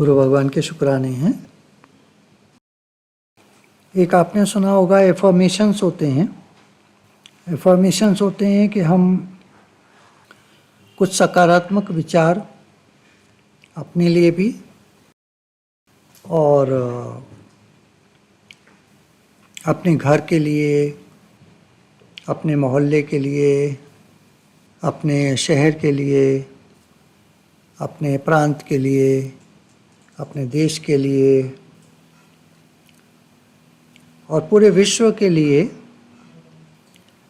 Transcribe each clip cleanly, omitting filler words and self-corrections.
गुरु भगवान के शुक्राने हैं। एक आपने सुना होगा एफर्मेशंस होते हैं। एफर्मेशंस होते हैं कि हम कुछ सकारात्मक विचार अपने लिए भी और अपने घर के लिए, अपने मोहल्ले के लिए, अपने शहर के लिए, अपने प्रांत के लिए, अपने देश के लिए और पूरे विश्व के लिए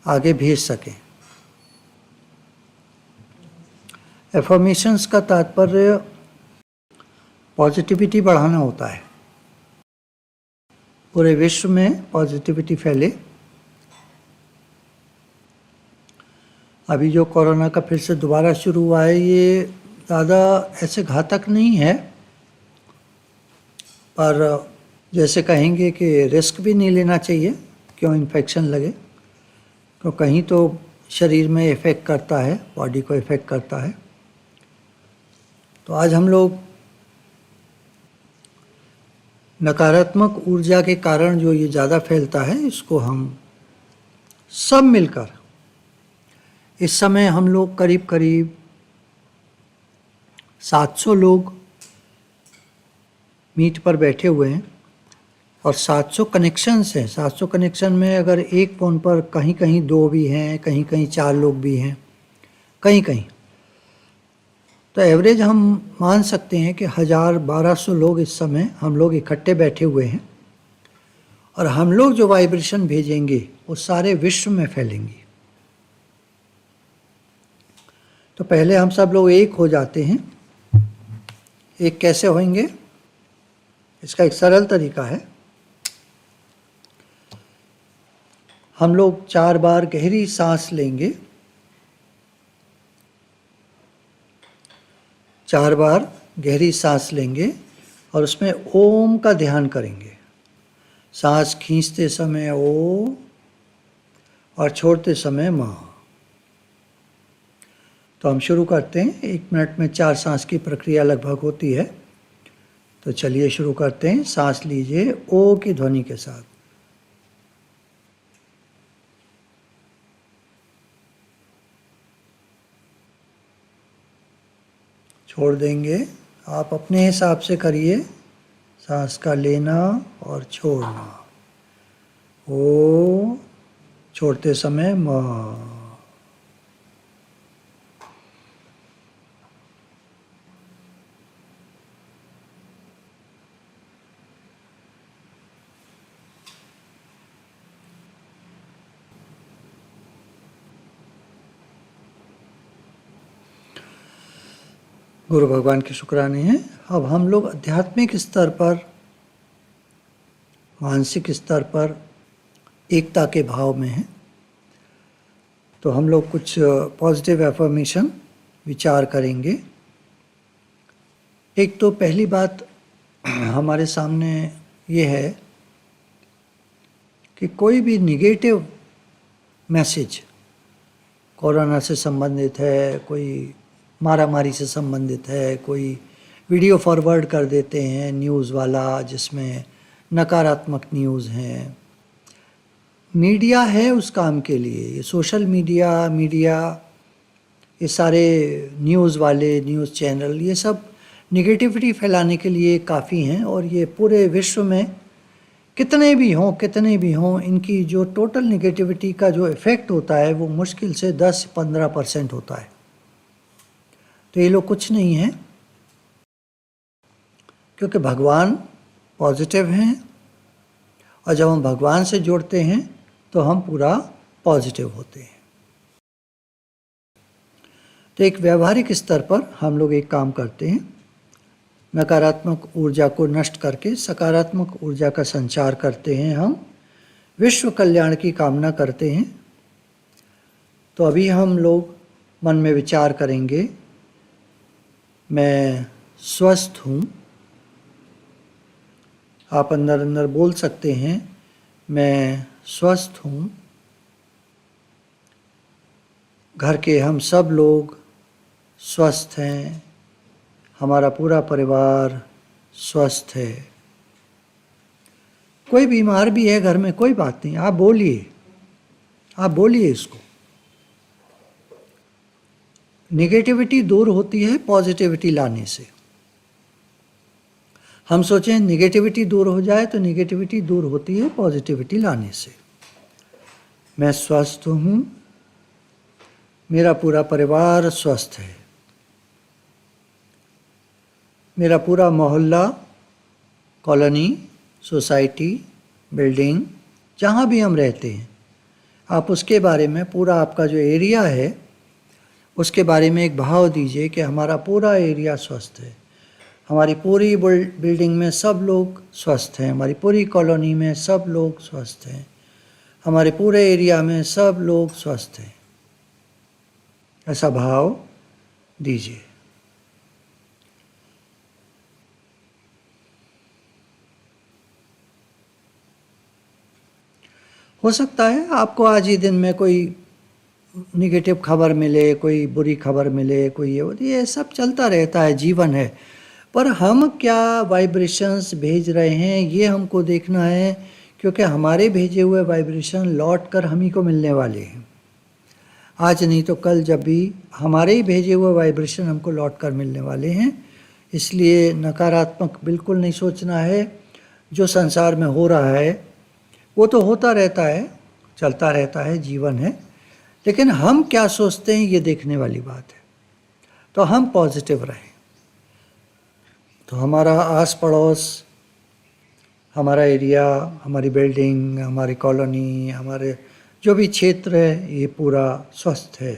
आगे भेज सकें। एफर्मेशंस का तात्पर्य पॉजिटिविटी बढ़ाना होता है। पूरे विश्व में पॉजिटिविटी फैले। अभी जो कोरोना का फिर से दोबारा शुरू हुआ है, ये ज़्यादा ऐसे घातक नहीं है, पर जैसे कहेंगे कि रिस्क भी नहीं लेना चाहिए, क्यों इन्फेक्शन लगे, तो कहीं तो शरीर में इफ़ेक्ट करता है, बॉडी को इफ़ेक्ट करता है। तो आज हम लोग नकारात्मक ऊर्जा के कारण जो ये ज़्यादा फैलता है, इसको हम सब मिलकर, इस समय हम लोग करीब करीब 700 लोग मीट पर बैठे हुए हैं और 700 कनेक्शंस हैं। 700 कनेक्शन में अगर एक फ़ोन पर कहीं कहीं 2 भी हैं, कहीं कहीं 4 लोग भी हैं, कहीं कहीं, तो एवरेज हम मान सकते हैं कि 1000-1200 लोग इस समय हम लोग इकट्ठे बैठे हुए हैं और हम लोग जो वाइब्रेशन भेजेंगे वो सारे विश्व में फैलेंगी। तो पहले हम सब लोग एक हो जाते हैं। एक कैसे होंगे? इसका एक सरल तरीका है। हम लोग 4 बार गहरी सांस लेंगे, 4 बार गहरी सांस लेंगे और उसमें ओम का ध्यान करेंगे। सांस खींचते समय ओ और छोड़ते समय माँ। तो हम शुरू करते हैं। 1 मिनट में 4 सांस की प्रक्रिया लगभग होती है। तो चलिए शुरू करते हैं। सांस लीजिए ओ की ध्वनि के साथ। छोड़ देंगे। आप अपने हिसाब से करिए, सांस का लेना और छोड़ना। ओ, छोड़ते समय माँ। गुरु भगवान के शुक्राने हैं। अब हम लोग आध्यात्मिक स्तर पर, मानसिक स्तर पर एकता के भाव में हैं। तो हम लोग कुछ पॉजिटिव एफर्मेशन विचार करेंगे। एक तो पहली बात हमारे सामने ये है कि कोई भी निगेटिव मैसेज कोरोना से संबंधित है, कोई मारामारी से संबंधित है, कोई वीडियो फॉरवर्ड कर देते हैं न्यूज़ वाला जिसमें नकारात्मक न्यूज़ हैं। मीडिया है उस काम के लिए, ये सोशल मीडिया, ये सारे न्यूज़ वाले, न्यूज़ चैनल, ये सब निगेटिविटी फैलाने के लिए काफ़ी हैं। और ये पूरे विश्व में कितने भी हों, इनकी जो टोटल निगेटिविटी का जो इफ़ेक्ट होता है वो मुश्किल से 10-15% होता है। तो ये लोग कुछ नहीं है, क्योंकि भगवान पॉजिटिव हैं और जब हम भगवान से जुड़ते हैं तो हम पूरा पॉजिटिव होते हैं। तो एक व्यवहारिक स्तर पर हम लोग एक काम करते हैं। नकारात्मक ऊर्जा को नष्ट करके सकारात्मक ऊर्जा का संचार करते हैं। हम विश्व कल्याण की कामना करते हैं। तो अभी हम लोग मन में विचार करेंगे, मैं स्वस्थ हूँ। आप अंदर अंदर बोल सकते हैं, मैं स्वस्थ हूँ। घर के हम सब लोग स्वस्थ हैं। हमारा पूरा परिवार स्वस्थ है। कोई बीमार भी है घर में, कोई बात नहीं, आप बोलिए इसको। नेगेटिविटी दूर होती है पॉजिटिविटी लाने से। हम सोचें नेगेटिविटी दूर हो जाए, तो नेगेटिविटी दूर होती है पॉजिटिविटी लाने से। मैं स्वस्थ हूँ, मेरा पूरा परिवार स्वस्थ है, मेरा पूरा मोहल्ला, कॉलोनी, सोसाइटी, बिल्डिंग, जहाँ भी हम रहते हैं, आप उसके बारे में, पूरा आपका जो एरिया है उसके बारे में एक भाव दीजिए कि हमारा पूरा एरिया स्वस्थ है, हमारी पूरी बिल्डिंग में सब लोग स्वस्थ हैं, हमारी पूरी कॉलोनी में सब लोग स्वस्थ हैं, हमारे पूरे एरिया में सब लोग स्वस्थ हैं। ऐसा भाव दीजिए। हो सकता है आपको आज ही दिन में कोई निगेटिव खबर मिले, कोई बुरी खबर मिले, कोई ये सब चलता रहता है, जीवन है। पर हम क्या वाइब्रेशंस भेज रहे हैं ये हमको देखना है, क्योंकि हमारे भेजे हुए वाइब्रेशन लौट कर हम ही को मिलने वाले हैं। आज नहीं तो कल जब भी हमारे ही भेजे हुए वाइब्रेशन हमको लौट कर मिलने वाले हैं। इसलिए नकारात्मक बिल्कुल नहीं सोचना है। जो संसार में हो रहा है वो तो होता रहता है, चलता रहता है, जीवन है। लेकिन हम क्या सोचते हैं ये देखने वाली बात है। तो हम पॉजिटिव रहें, तो हमारा आस पड़ोस, हमारा एरिया, हमारी बिल्डिंग, हमारी कॉलोनी, हमारे जो भी क्षेत्र है ये पूरा स्वस्थ है।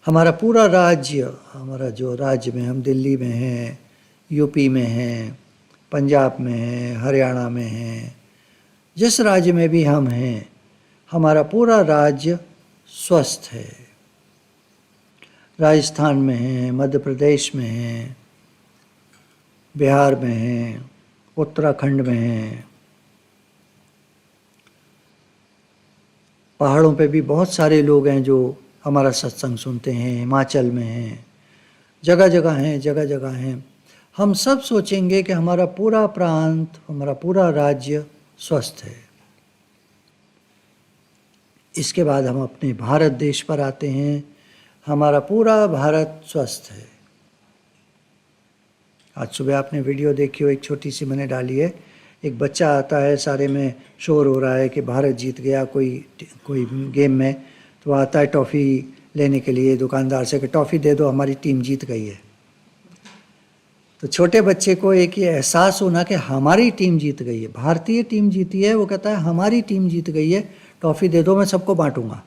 हमारा पूरा राज्य, हमारा जो राज्य में हम दिल्ली में हैं, यूपी में हैं, पंजाब में हैं, हरियाणा में हैं, जिस राज्य में भी हम हैं, हमारा पूरा राज्य स्वस्थ है। राजस्थान में हैं, मध्य प्रदेश में हैं, बिहार में हैं, उत्तराखंड में हैं, पहाड़ों पे भी बहुत सारे लोग हैं जो हमारा सत्संग सुनते हैं, हिमाचल में हैं, जगह जगह हैं, जगह जगह हैं। हम सब सोचेंगे कि हमारा पूरा प्रांत, हमारा पूरा राज्य स्वस्थ है। इसके बाद हम अपने भारत देश पर आते हैं। हमारा पूरा भारत स्वस्थ है। आज सुबह आपने वीडियो देखी हो, एक छोटी सी मैंने डाली है। एक बच्चा आता है, सारे में शोर हो रहा है कि भारत जीत गया कोई गेम में, तो आता है टॉफ़ी लेने के लिए दुकानदार से कि टॉफ़ी दे दो, हमारी टीम जीत गई है। तो छोटे बच्चे को एक ये एहसास होना कि हमारी टीम जीत गई है, भारतीय टीम जीती है। वो कहता है हमारी टीम जीत गई है, टॉफ़ी दे दो, मैं सबको बांटूंगा।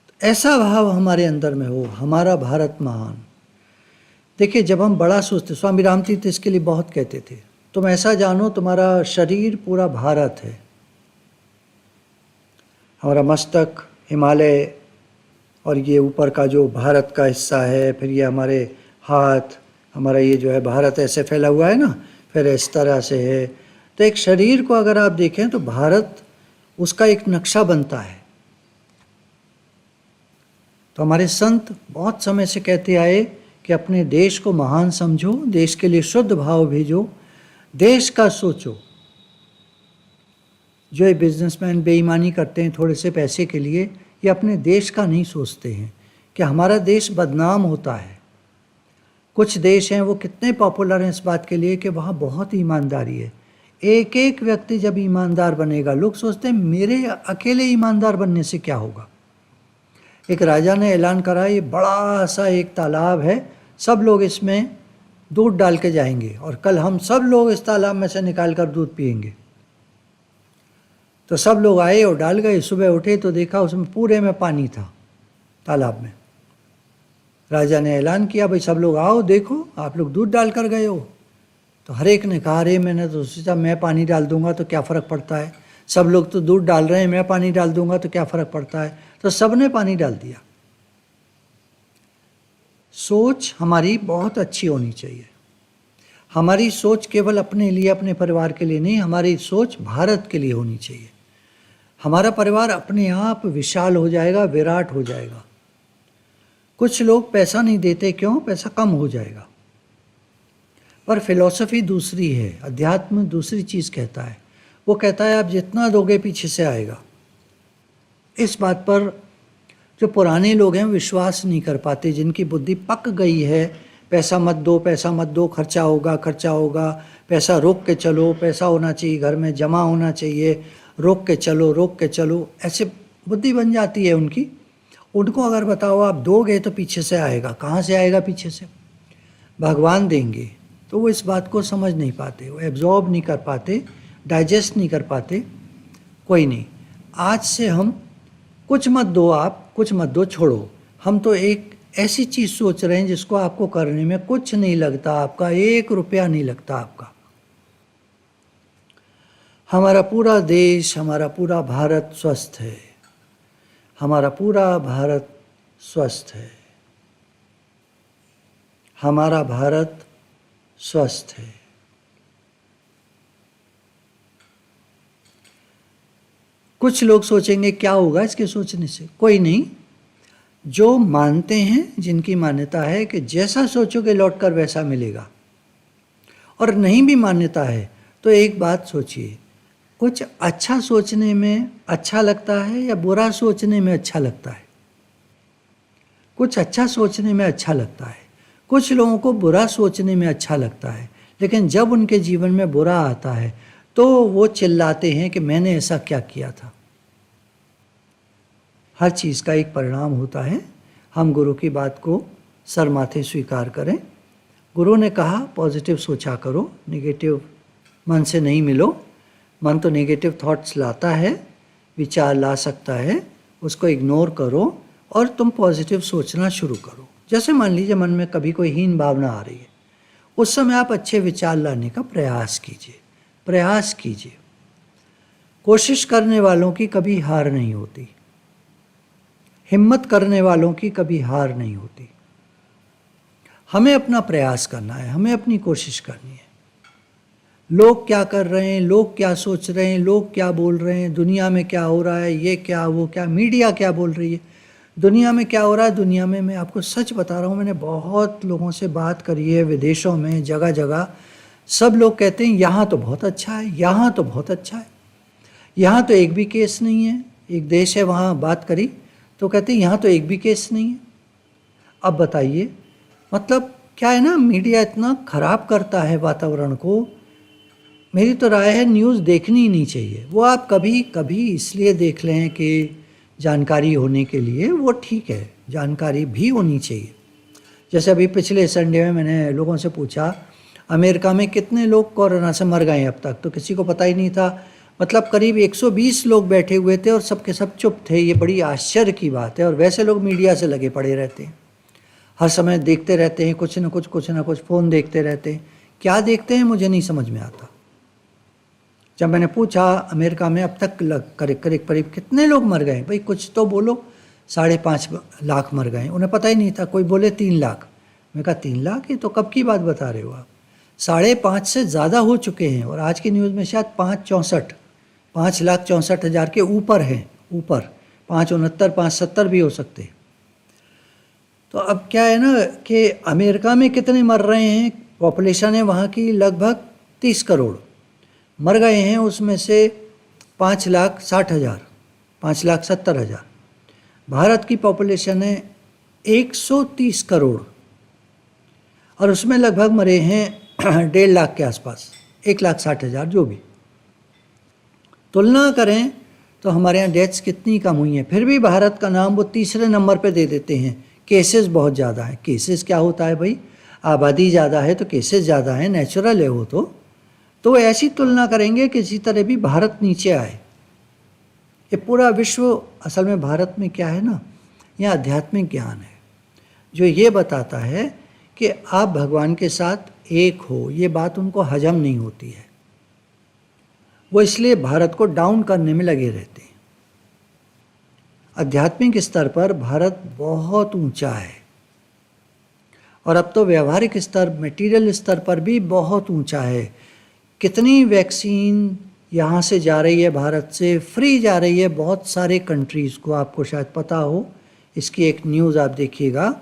तो ऐसा भाव हमारे अंदर में हो, हमारा भारत महान। देखिए, जब हम बड़ा सोचते, स्वामी रामतीर्थ इसके लिए बहुत कहते थे, तुम ऐसा जानो तुम्हारा शरीर पूरा भारत है। हमारा मस्तक हिमालय और ये ऊपर का जो भारत का हिस्सा है, फिर ये हमारे हाथ, हमारा ये जो है भारत ऐसे फैला हुआ है ना, फिर इस तरह से है। तो एक शरीर को अगर आप देखें तो भारत उसका एक नक्शा बनता है। तो हमारे संत बहुत समय से कहते आए कि अपने देश को महान समझो, देश के लिए शुद्ध भाव भेजो, देश का सोचो। जो ये बिजनेसमैन बेईमानी करते हैं थोड़े से पैसे के लिए, ये अपने देश का नहीं सोचते हैं कि हमारा देश बदनाम होता है। कुछ देश हैं वो कितने पॉपुलर हैं इस बात के लिए कि वहाँ बहुत ईमानदारी है। एक एक व्यक्ति जब ईमानदार बनेगा, लोग सोचते हैं मेरे अकेले ईमानदार बनने से क्या होगा। एक राजा ने ऐलान करा, ये बड़ा सा एक तालाब है, सब लोग इसमें दूध डाल के जाएंगे और कल हम सब लोग इस तालाब में से निकाल कर दूध पिएंगे। तो सब लोग आए और डाल गए। सुबह उठे तो देखा उसमें पूरे में पानी था तालाब में। राजा ने ऐलान किया, भाई सब लोग आओ, देखो आप लोग दूध डाल कर गए हो। तो हर एक ने कहा, अरे मैंने तो सोचा मैं पानी डाल दूंगा तो क्या फ़र्क पड़ता है, सब लोग तो दूध डाल रहे हैं, मैं पानी डाल दूंगा तो क्या फ़र्क पड़ता है। तो सब ने पानी डाल दिया। सोच हमारी बहुत अच्छी होनी चाहिए। हमारी सोच केवल अपने लिए, अपने परिवार के लिए नहीं, हमारी सोच भारत के लिए होनी चाहिए। हमारा परिवार अपने आप विशाल हो जाएगा, विराट हो जाएगा। कुछ लोग पैसा नहीं देते, क्यों? पैसा कम हो जाएगा। और फिलॉसफी दूसरी है, अध्यात्म दूसरी चीज़ कहता है। वो कहता है आप जितना दोगे पीछे से आएगा। इस बात पर जो पुराने लोग हैं विश्वास नहीं कर पाते, जिनकी बुद्धि पक गई है, पैसा मत दो, पैसा मत दो, खर्चा होगा, खर्चा होगा, पैसा रोक के चलो, पैसा होना चाहिए घर में, जमा होना चाहिए, रोक के चलो, रोक के चलो, ऐसे बुद्धि बन जाती है उनकी। उनको अगर बताओ आप दोगे तो पीछे से आएगा, कहाँ से आएगा पीछे से? भगवान देंगे। तो वो इस बात को समझ नहीं पाते, वो एब्जॉर्ब नहीं कर पाते, डाइजेस्ट नहीं कर पाते। कोई नहीं, आज से हम कुछ मत दो, आप कुछ मत दो, छोड़ो। हम तो एक ऐसी चीज़ सोच रहे हैं जिसको आपको करने में कुछ नहीं लगता, आपका 1 रुपया नहीं लगता आपका। हमारा पूरा देश, हमारा पूरा भारत स्वस्थ है, हमारा पूरा भारत स्वस्थ है, हमारा भारत स्वस्थ है। कुछ लोग सोचेंगे क्या होगा इसके सोचने से? कोई नहीं। जो मानते हैं, जिनकी मान्यता है कि जैसा सोचोगे लौटकर वैसा मिलेगा, और नहीं भी मान्यता है तो एक बात सोचिए, कुछ अच्छा सोचने में अच्छा लगता है या बुरा सोचने में अच्छा लगता है? कुछ अच्छा सोचने में अच्छा लगता है। कुछ लोगों को बुरा सोचने में अच्छा लगता है, लेकिन जब उनके जीवन में बुरा आता है तो वो चिल्लाते हैं कि मैंने ऐसा क्या किया था। हर चीज़ का एक परिणाम होता है। हम गुरु की बात को सर माथे स्वीकार करें। गुरु ने कहा पॉजिटिव सोचा करो, नेगेटिव मन से नहीं मिलो। मन तो नेगेटिव थॉट्स लाता है, विचार ला सकता है, उसको इग्नोर करो और तुम पॉजिटिव सोचना शुरू करो। जैसे मान लीजिए मन में कभी कोई हीन भावना आ रही है, उस समय आप अच्छे विचार लाने का प्रयास कीजिए, प्रयास कीजिए। कोशिश करने वालों की कभी हार नहीं होती, हिम्मत करने वालों की कभी हार नहीं होती। हमें अपना प्रयास करना है, हमें अपनी कोशिश करनी है। लोग क्या कर रहे हैं, लोग क्या सोच रहे हैं, लोग क्या बोल रहे हैं, दुनिया में क्या हो रहा है, ये क्या वो क्या, मीडिया क्या बोल रही है, दुनिया में क्या हो रहा है। दुनिया में मैं आपको सच बता रहा हूँ, मैंने बहुत लोगों से बात करी है, विदेशों में, जगह जगह। सब लोग कहते हैं यहाँ तो बहुत अच्छा है, यहाँ तो बहुत अच्छा है, यहाँ तो एक भी केस नहीं है। एक देश है वहाँ बात करी तो कहते हैं यहाँ तो एक भी केस नहीं है। अब बताइए, मतलब क्या है ना, मीडिया इतना ख़राब करता है वातावरण को। मेरी तो राय है न्यूज़ देखनी ही नहीं चाहिए। वो आप कभी कभी इसलिए देख लें कि जानकारी होने के लिए, वो ठीक है, जानकारी भी होनी चाहिए। जैसे अभी पिछले संडे में मैंने लोगों से पूछा अमेरिका में कितने लोग कोरोना से मर गए अब तक, तो किसी को पता ही नहीं था। मतलब करीब 120 लोग बैठे हुए थे और सबके सब चुप थे। ये बड़ी आश्चर्य की बात है। और वैसे लोग मीडिया से लगे पड़े रहते हैं, हर समय देखते रहते हैं, कुछ ना कुछ फ़ोन देखते रहते हैं। क्या देखते हैं मुझे नहीं समझ में आता। जब मैंने पूछा अमेरिका में अब तक करीब कितने लोग मर गए, भाई कुछ तो बोलो। 5.5 लाख मर गए, उन्हें पता ही नहीं था। कोई बोले 3 लाख, मैं कहा 3 लाख, ये तो कब की बात बता रहे हो आप। 5.5 से ज़्यादा हो चुके हैं और आज की न्यूज़ में शायद 5,64,000 के ऊपर हैं, ऊपर 569, 570 भी हो सकते हैं। तो अब क्या है ना कि अमेरिका में कितने मर रहे हैं, पॉपुलेशन है वहाँ की लगभग 30 करोड़, मर गए हैं उसमें से 5,60,000, 5,70,000। भारत की पॉपुलेशन है 130 करोड़ और उसमें लगभग मरे हैं 1.5 लाख के आसपास, 1,60,000 जो भी। तुलना करें तो हमारे यहाँ डेथ्स कितनी कम हुई हैं, फिर भी भारत का नाम वो तीसरे नंबर पे दे देते हैं। केसेस बहुत ज़्यादा हैं। केसेस क्या होता है भाई, आबादी ज़्यादा है तो केसेस ज़्यादा हैं, नेचुरल है वो। तो ऐसी तुलना करेंगे कि किसी तरह भी भारत नीचे आए। ये पूरा विश्व, असल में भारत में क्या है ना, यह आध्यात्मिक ज्ञान है जो ये बताता है कि आप भगवान के साथ एक हो। ये बात उनको हजम नहीं होती है, वो इसलिए भारत को डाउन करने में लगे रहते हैं। आध्यात्मिक स्तर पर भारत बहुत ऊंचा है और अब तो व्यवहारिक स्तर, मटेरियल स्तर पर भी बहुत ऊंचा है। कितनी वैक्सीन यहाँ से जा रही है, भारत से फ्री जा रही है बहुत सारे कंट्रीज़ को, आपको शायद पता हो। इसकी एक न्यूज़ आप देखिएगा,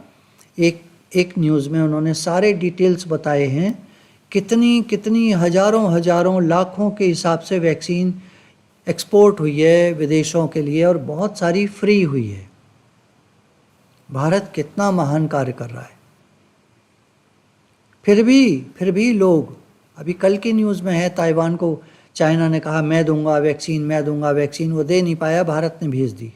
एक न्यूज़ में उन्होंने सारे डिटेल्स बताए हैं कितनी कितनी हजारों हजारों लाखों के हिसाब से वैक्सीन एक्सपोर्ट हुई है विदेशों के लिए, और बहुत सारी फ्री हुई है। भारत कितना महान कार्य कर रहा है। फिर भी लोग, अभी कल की न्यूज़ में है, ताइवान को चाइना ने कहा मैं दूंगा वैक्सीन, वो दे नहीं पाया, भारत ने भेज दी।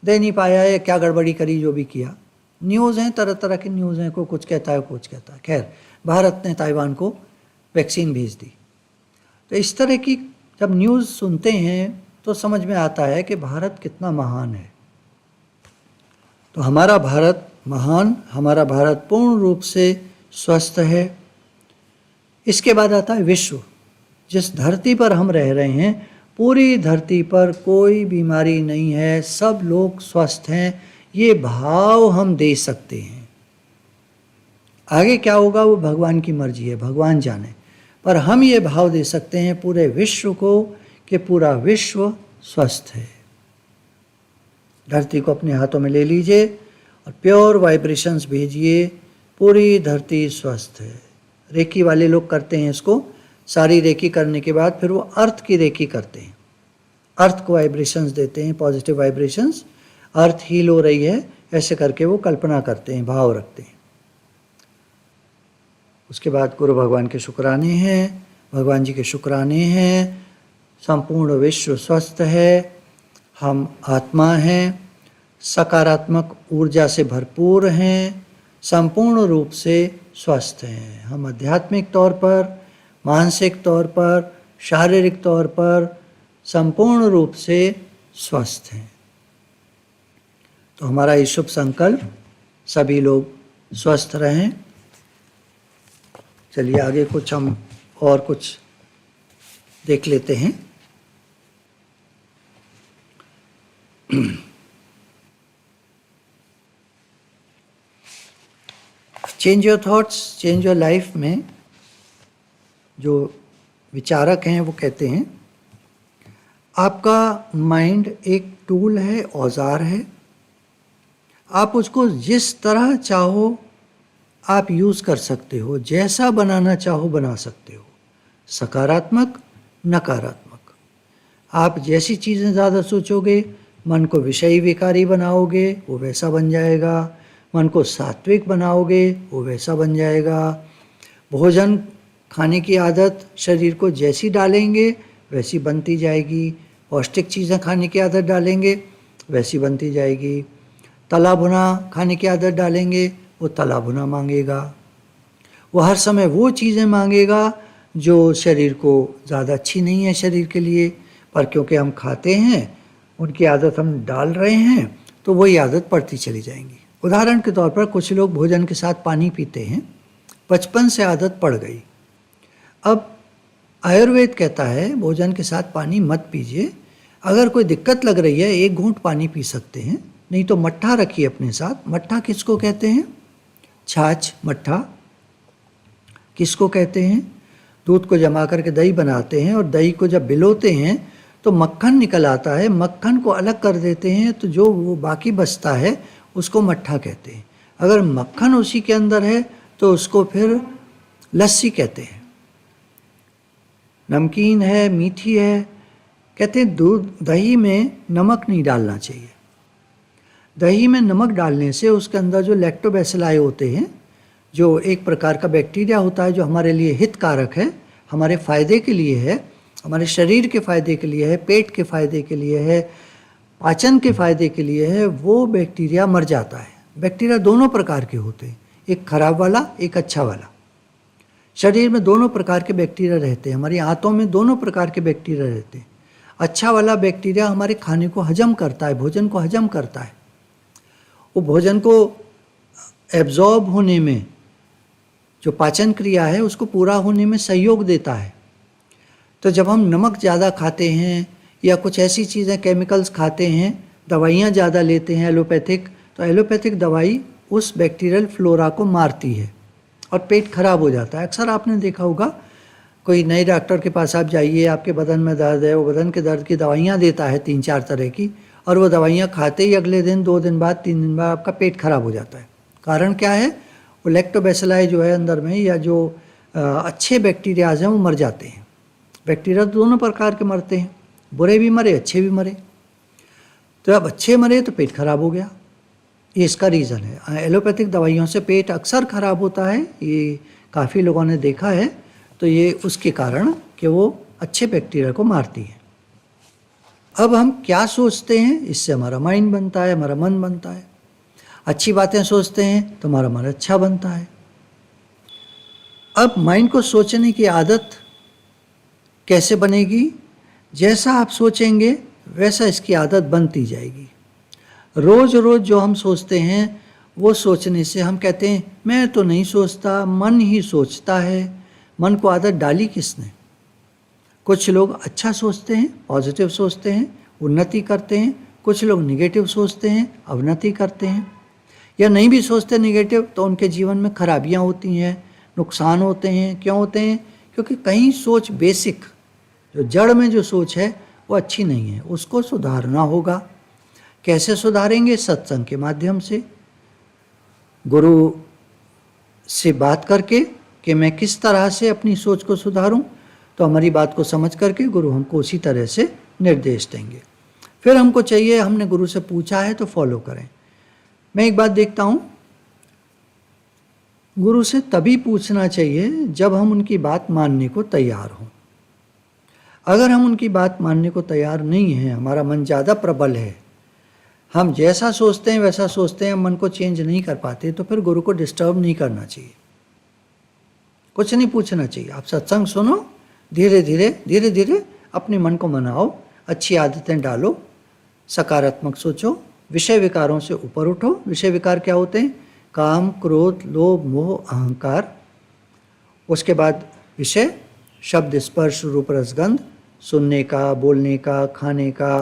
दे नहीं पाया है, क्या गड़बड़ी करी, जो भी किया। न्यूज़ हैं, तरह तरह की न्यूज़ हैं, कोई कुछ कहता है, कुछ कहता है। खैर, भारत ने ताइवान को वैक्सीन भेज दी। तो इस तरह की जब न्यूज़ सुनते हैं तो समझ में आता है कि भारत कितना महान है। तो हमारा भारत महान, हमारा भारत पूर्ण रूप से स्वस्थ है। इसके बाद आता है विश्व। जिस धरती पर हम रह रहे हैं, पूरी धरती पर कोई बीमारी नहीं है, सब लोग स्वस्थ हैं, ये भाव हम दे सकते हैं। आगे क्या होगा वो भगवान की मर्जी है, भगवान जाने, पर हम ये भाव दे सकते हैं पूरे विश्व को कि पूरा विश्व स्वस्थ है। धरती को अपने हाथों में ले लीजिए और प्योर वाइब्रेशंस भेजिए, पूरी धरती स्वस्थ है। रेकी वाले लोग करते हैं इसको, सारी रेकी करने के बाद फिर वो अर्थ की रेकी करते हैं, अर्थ को वाइब्रेशंस देते हैं, पॉजिटिव वाइब्रेशंस, अर्थ हील हो रही है, ऐसे करके वो कल्पना करते हैं, भाव रखते हैं। उसके बाद गुरु भगवान के शुक्राने हैं, भगवान जी के शुक्राने हैं, संपूर्ण विश्व स्वस्थ है, हम आत्मा हैं, सकारात्मक ऊर्जा से भरपूर हैं, संपूर्ण रूप से स्वस्थ हैं। हम आध्यात्मिक तौर पर, मानसिक तौर पर, शारीरिक तौर पर संपूर्ण रूप से स्वस्थ हैं। तो हमारा ये शुभ संकल्प, सभी लोग स्वस्थ रहें। चलिए आगे कुछ हम और कुछ देख लेते हैं। Change your thoughts, change your life में जो विचारक हैं वो कहते हैं आपका माइंड एक टूल है, औजार है, आप उसको जिस तरह चाहो आप यूज़ कर सकते हो, जैसा बनाना चाहो बना सकते हो, सकारात्मक नकारात्मक। आप जैसी चीज़ें ज़्यादा सोचोगे, मन को विषयी विकारी बनाओगे, वो वैसा बन जाएगा, मन को सात्विक बनाओगे, वो वैसा बन जाएगा। भोजन खाने की आदत शरीर को जैसी डालेंगे वैसी बनती जाएगी, पौष्टिक चीज़ें खाने की आदत डालेंगे वैसी बनती जाएगी। तला भुना खाने की आदत डालेंगे, वो तला भुना मांगेगा, वो हर समय वो चीज़ें मांगेगा जो शरीर को ज़्यादा अच्छी नहीं है शरीर के लिए, पर क्योंकि हम खाते हैं, उनकी आदत हम डाल रहे हैं, तो वही आदत पड़ती चली जाएंगी। उदाहरण के तौर पर कुछ लोग भोजन के साथ पानी पीते हैं, बचपन से आदत पड़ गई। अब आयुर्वेद कहता है भोजन के साथ पानी मत पीजिए, अगर कोई दिक्कत लग रही है 1 घूंट पानी पी सकते हैं, नहीं तो मट्ठा रखिए अपने साथ। मट्ठा किसको कहते हैं? छाछ मट्ठा किसको कहते हैं? दूध को जमा करके दही बनाते हैं, और दही को जब भिगोते हैं तो मक्खन निकल आता है, मक्खन को अलग कर देते हैं, तो जो वो बाकी बचता है उसको मट्ठा कहते हैं। अगर मक्खन उसी के अंदर है तो उसको फिर लस्सी कहते हैं। नमकीन है, मीठी है, कहते हैं दूध दही में नमक नहीं डालना चाहिए। दही में नमक डालने से उसके अंदर जो लैक्टोबैसिलाई होते हैं, जो एक प्रकार का बैक्टीरिया होता है जो हमारे लिए हितकारक है, हमारे फ़ायदे के लिए है, हमारे शरीर के फ़ायदे के लिए है, पेट के फ़ायदे के लिए है, पाचन के फ़ायदे के लिए है, वो बैक्टीरिया मर जाता है। बैक्टीरिया दोनों प्रकार के होते हैं, एक खराब वाला, एक अच्छा वाला। शरीर में दोनों प्रकार के बैक्टीरिया रहते हैं, हमारी आंतों में दोनों प्रकार के बैक्टीरिया रहते हैं। अच्छा वाला बैक्टीरिया हमारे खाने को हजम करता है, भोजन को हजम करता है, वो भोजन को एब्जॉर्ब होने में, जो पाचन क्रिया है उसको पूरा होने में सहयोग देता है। तो जब हम नमक ज़्यादा खाते हैं या कुछ ऐसी चीज़ें केमिकल्स खाते हैं, दवाइयाँ ज़्यादा लेते हैं एलोपैथिक, तो एलोपैथिक दवाई उस बैक्टीरियल फ्लोरा को मारती है और पेट खराब हो जाता है। अक्सर आपने देखा होगा, कोई नए डॉक्टर के पास आप जाइए, आपके बदन में दर्द है, वो बदन के दर्द की दवाइयाँ देता है 3-4 तरह की, और वो दवाइयाँ खाते ही अगले दिन, 2 दिन बाद, 3 दिन बाद आपका पेट खराब हो जाता है। कारण क्या है? वो लैक्टोबैसिलाई जो है अंदर में, या जो अच्छे बैक्टीरियाज हैं वो मर जाते हैं। बैक्टीरिया तो दोनों प्रकार के मरते हैं, बुरे भी मरे अच्छे भी मरे। तो अब अच्छे मरे तो पेट खराब हो गया, ये इसका रीज़न है। एलोपैथिक दवाइयों से पेट अक्सर खराब होता है, ये काफ़ी लोगों ने देखा है। तो ये उसके कारण कि वो अच्छे बैक्टीरिया को मारती है। अब हम क्या सोचते हैं, इससे हमारा माइंड बनता है, हमारा मन बनता है। अच्छी बातें सोचते हैं तो हमारा मन अच्छा बनता है। अब माइंड को सोचने की आदत कैसे बनेगी? जैसा आप सोचेंगे वैसा इसकी आदत बनती जाएगी। रोज़ रोज़ जो हम सोचते हैं वो सोचने से हम कहते हैं मैं तो नहीं सोचता, मन ही सोचता है। मन को आदत डाली किसने? कुछ लोग अच्छा सोचते हैं, पॉजिटिव सोचते हैं, उन्नति करते हैं। कुछ लोग निगेटिव सोचते हैं, अवनति करते हैं। या नहीं भी सोचते निगेटिव तो उनके जीवन में खराबियाँ होती हैं, नुकसान होते हैं। क्यों होते हैं? क्योंकि कहीं सोच बेसिक, जो जड़ में जो सोच है वो अच्छी नहीं है, उसको सुधारना होगा। कैसे सुधारेंगे? सत्संग के माध्यम से, गुरु से बात करके कि मैं किस तरह से अपनी सोच को सुधारूं। तो हमारी बात को समझ करके गुरु हमको उसी तरह से निर्देश देंगे। फिर हमको चाहिए, हमने गुरु से पूछा है तो फॉलो करें। मैं एक बात देखता हूँ, गुरु से तभी पूछना चाहिए जब हम उनकी बात मानने को तैयार हों। अगर हम उनकी बात मानने को तैयार नहीं हैं, हमारा मन ज़्यादा प्रबल है, हम जैसा सोचते हैं वैसा सोचते हैं, मन को चेंज नहीं कर पाते, तो फिर गुरु को डिस्टर्ब नहीं करना चाहिए, कुछ नहीं पूछना चाहिए। आप सत्संग सुनो, धीरे धीरे अपने मन को मनाओ, अच्छी आदतें डालो, सकारात्मक सोचो, विषय विकारों से ऊपर उठो। विषय विकार क्या होते हैं? काम, क्रोध, लोभ, मोह, अहंकार। उसके बाद विषय शब्द, स्पर्श, रूप, रसगंध, सुनने का, बोलने का, खाने का,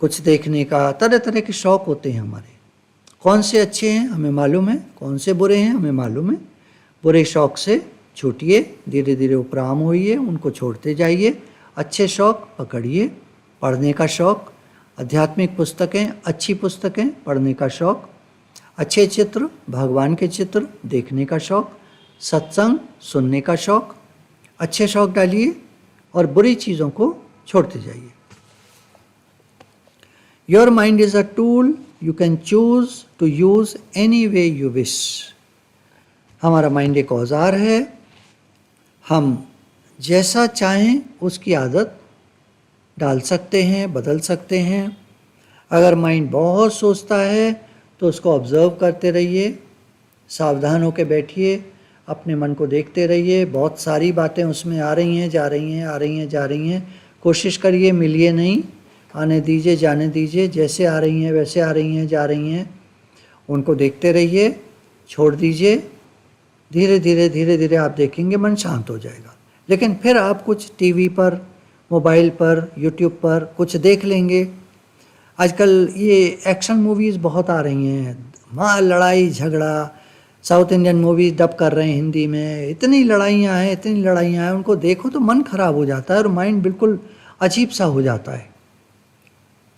कुछ देखने का, तरह तरह के शौक़ होते हैं हमारे। कौन से अच्छे हैं हमें मालूम है, कौन से बुरे हैं हमें मालूम है। बुरे शौक़ से छूटिए, धीरे धीरे उपराम होइए, उनको छोड़ते जाइए। अच्छे शौक़ पकड़िए, पढ़ने का शौक़, आध्यात्मिक पुस्तकें, अच्छी पुस्तकें पढ़ने का शौक़, अच्छे चित्र, भगवान के चित्र देखने का शौक़, सत्संग सुनने का शौक़, अच्छे शौक़ डालिए और बुरी चीज़ों को छोड़ते जाइए। Your mind is a tool, you can choose to use any way you wish. हमारा माइंड एक औजार है, हम जैसा चाहें उसकी आदत डाल सकते हैं, बदल सकते हैं। अगर माइंड बहुत सोचता है तो उसको ऑब्ज़र्व करते रहिए, सावधान होकर बैठिए, अपने मन को देखते रहिए। बहुत सारी बातें उसमें आ रही हैं, जा रही हैं, आ रही हैं, जा रही हैं। कोशिश करिए मिलिए नहीं, आने दीजिए, जाने दीजिए। जैसे आ रही हैं वैसे आ रही हैं, जा रही हैं, उनको देखते रहिए, छोड़ दीजिए। धीरे धीरे आप देखेंगे मन शांत हो जाएगा। लेकिन फिर आप कुछ टीवी पर, मोबाइल पर, यूट्यूब पर कुछ देख लेंगे। आजकल ये एक्शन मूवीज़ बहुत आ रही हैं, मार लड़ाई झगड़ा। साउथ इंडियन मूवी डब कर रहे हैं हिंदी में, इतनी लड़ाइयाँ हैं, उनको देखो तो मन खराब हो जाता है और माइंड बिल्कुल अजीब सा हो जाता है।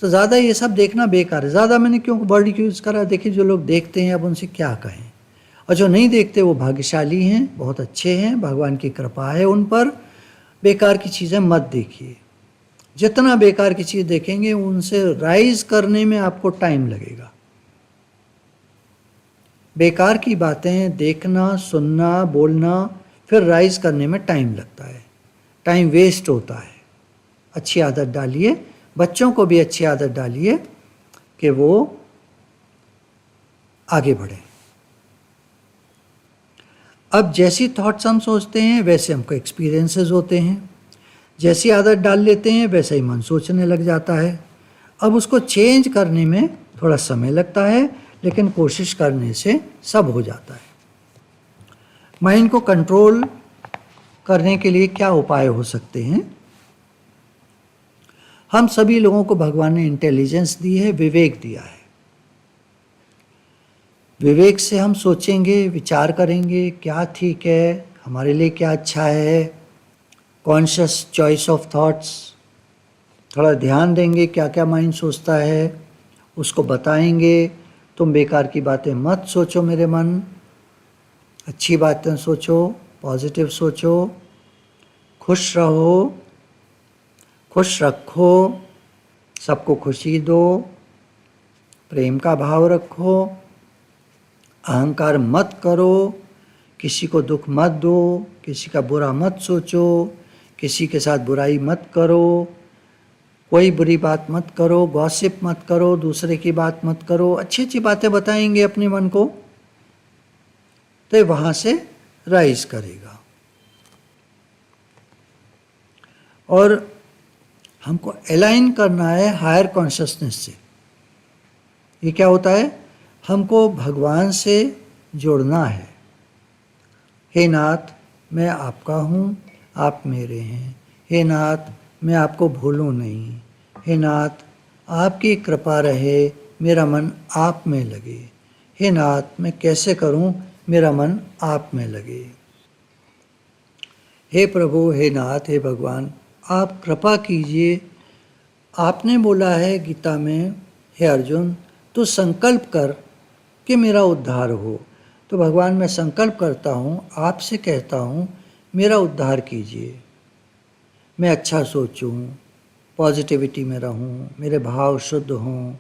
तो ज़्यादा ये सब देखना बेकार है। ज़्यादा मैंने क्यों वर्ड यूज़ करा? देखिए, जो लोग देखते हैं अब उनसे क्या कहें, और जो नहीं देखते वो भाग्यशाली हैं, बहुत अच्छे हैं, भगवान की कृपा है उन पर। बेकार की चीज़ें मत देखिए। जितना बेकार की चीज़ देखेंगे उनसे राइज करने में आपको टाइम लगेगा। बेकार की बातें देखना, सुनना, बोलना, फिर राइज करने में टाइम लगता है, टाइम वेस्ट होता है। अच्छी आदत डालिए, बच्चों को भी अच्छी आदत डालिए कि वो आगे बढ़ें। अब जैसी थॉट्स हम सोचते हैं वैसे हमको एक्सपीरियंसेस होते हैं। जैसी आदत डाल लेते हैं वैसा ही मन सोचने लग जाता है। अब उसको चेंज करने में थोड़ा समय लगता है, लेकिन कोशिश करने से सब हो जाता है। माइंड को कंट्रोल करने के लिए क्या उपाय हो सकते हैं? हम सभी लोगों को भगवान ने इंटेलिजेंस दी है, विवेक दिया है। विवेक से हम सोचेंगे, विचार करेंगे क्या ठीक है, हमारे लिए क्या अच्छा है। कॉन्शियस चॉइस ऑफ थॉट्स, थोड़ा ध्यान देंगे क्या क्या माइंड सोचता है, उसको बताएंगे। तुम बेकार की बातें मत सोचो मेरे मन, अच्छी बातें सोचो, पॉजिटिव सोचो, खुश रहो, खुश रखो, सबको खुशी दो, प्रेम का भाव रखो, अहंकार मत करो, किसी को दुख मत दो, किसी का बुरा मत सोचो, किसी के साथ बुराई मत करो, कोई बुरी बात मत करो, गॉसिप मत करो, दूसरे की बात मत करो। अच्छी अच्छी बातें बताएंगे अपने मन को तो वहाँ से राइज करेगा। और हमको अलाइन करना है हायर कॉन्शियसनेस से। ये क्या होता है? हमको भगवान से जोड़ना है। हे नाथ, मैं आपका हूँ, आप मेरे हैं। हे नाथ, मैं आपको भूलूं नहीं। हे नाथ, आपकी कृपा रहे, मेरा मन आप में लगे। हे नाथ, मैं कैसे करूं मेरा मन आप में लगे। हे प्रभु, हे नाथ, हे भगवान, आप कृपा कीजिए। आपने बोला है गीता में, हे अर्जुन, तू संकल्प कर कि मेरा उद्धार हो। तो भगवान, मैं संकल्प करता हूँ, आपसे कहता हूँ, मेरा उद्धार कीजिए। मैं अच्छा सोचूं, पॉजिटिविटी में रहूं, मेरे भाव शुद्ध हों,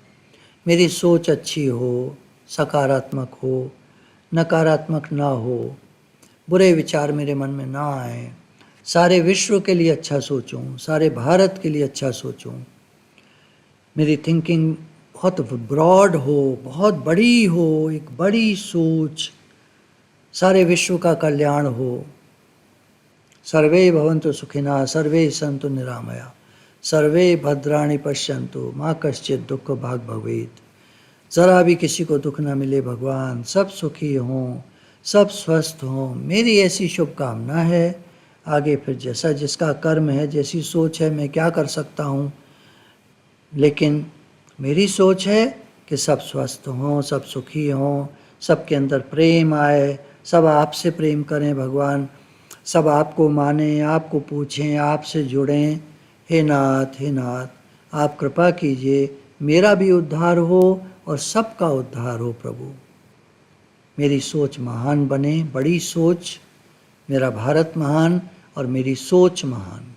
मेरी सोच अच्छी हो, सकारात्मक हो, नकारात्मक ना हो, बुरे विचार मेरे मन में ना आए, सारे विश्व के लिए अच्छा सोचूं, सारे भारत के लिए अच्छा सोचूं, मेरी थिंकिंग बहुत ब्रॉड हो, बहुत बड़ी हो, एक बड़ी सोच, सारे विश्व का कल्याण हो। सर्वे भवन्तु सुखिनः, सर्वे सन्तु निरामया, सर्वे भद्राणि पश्यन्तु माँ कश्चित् दुःख भाग् भवेत्। ज़रा भी किसी को दुख ना मिले भगवान, सब सुखी हों, सब स्वस्थ हों, मेरी ऐसी शुभकामना है। आगे फिर जैसा जिसका कर्म है, जैसी सोच है, मैं क्या कर सकता हूँ, लेकिन मेरी सोच है कि सब स्वस्थ हों, सब सुखी हों, सबके अंदर प्रेम आए, सब आपसे प्रेम करें भगवान, सब आपको माने, आपको पूछें, आपसे जुड़ें। हे नाथ, हे नाथ, आप कृपा कीजिए, मेरा भी उद्धार हो और सबका उद्धार हो प्रभु। मेरी सोच महान बने, बड़ी सोच, मेरा भारत महान और मेरी सोच महान।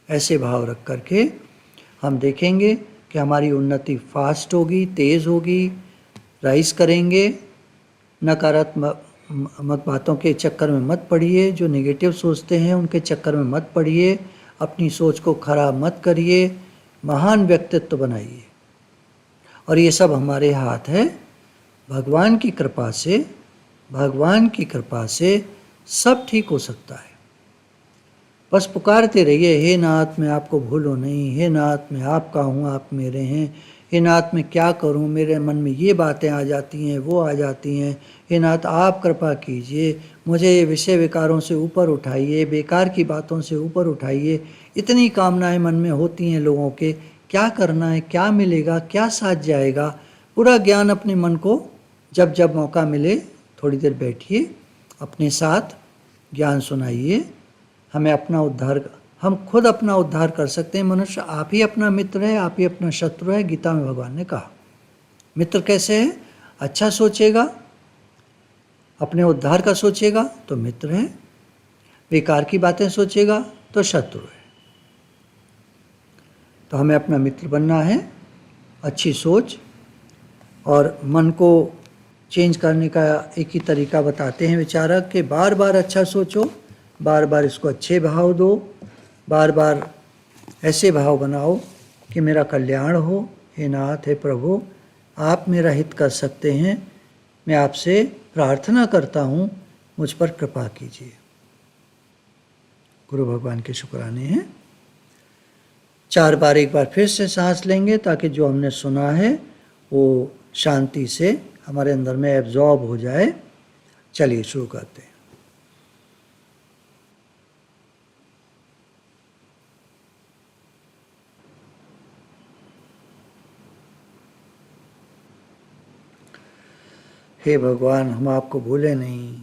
ऐसे भाव रख करके हम देखेंगे कि हमारी उन्नति फास्ट होगी, तेज़ होगी, राइज करेंगे। नकारात्मक बातों के चक्कर में मत पड़िए, जो नेगेटिव सोचते हैं उनके चक्कर में मत पड़िए, अपनी सोच को खराब मत करिए, महान व्यक्तित्व बनाइए। और ये सब हमारे हाथ है, भगवान की कृपा से, भगवान की कृपा से सब ठीक हो सकता है। बस पुकारते रहिए, हे नाथ, मैं आपको भूलूं नहीं, हे नाथ, मैं आपका हूँ, आप मेरे हैं। हे नाथ, मैं क्या करूँ, मेरे मन में ये बातें आ जाती हैं, वो आ जाती हैं। हे नाथ, आप कृपा कीजिए, मुझे ये विषय विकारों से ऊपर उठाइए, बेकार की बातों से ऊपर उठाइए। इतनी कामनाएं मन में होती हैं लोगों के, क्या करना है, क्या मिलेगा, क्या साथ जाएगा। पूरा ज्ञान अपने मन को जब जब मौका मिले थोड़ी देर बैठिए, अपने साथ ज्ञान सुनाइए। हमें अपना उद्धार, हम खुद अपना उद्धार कर सकते हैं। मनुष्य आप ही अपना मित्र है, आप ही अपना शत्रु है, गीता में भगवान ने कहा। मित्र कैसे है? अच्छा सोचेगा, अपने उद्धार का सोचेगा तो मित्र है, बेकार की बातें सोचेगा तो शत्रु है। तो हमें अपना मित्र बनना है। अच्छी सोच और मन को चेंज करने का एक ही तरीका बताते हैं विचारक कि बार बार अच्छा सोचो, बार बार इसको अच्छे भाव दो, बार बार ऐसे भाव बनाओ कि मेरा कल्याण हो। हे नाथ, हे प्रभु, आप मेरा हित कर सकते हैं, मैं आपसे प्रार्थना करता हूँ, मुझ पर कृपा कीजिए। गुरु भगवान के शुक्राने हैं। 4 बार एक बार फिर से सांस लेंगे ताकि जो हमने सुना है वो शांति से हमारे अंदर में एब्जॉर्ब हो जाए। चलिए शुरू करते हैं। हे भगवान, हम आपको भूले नहीं,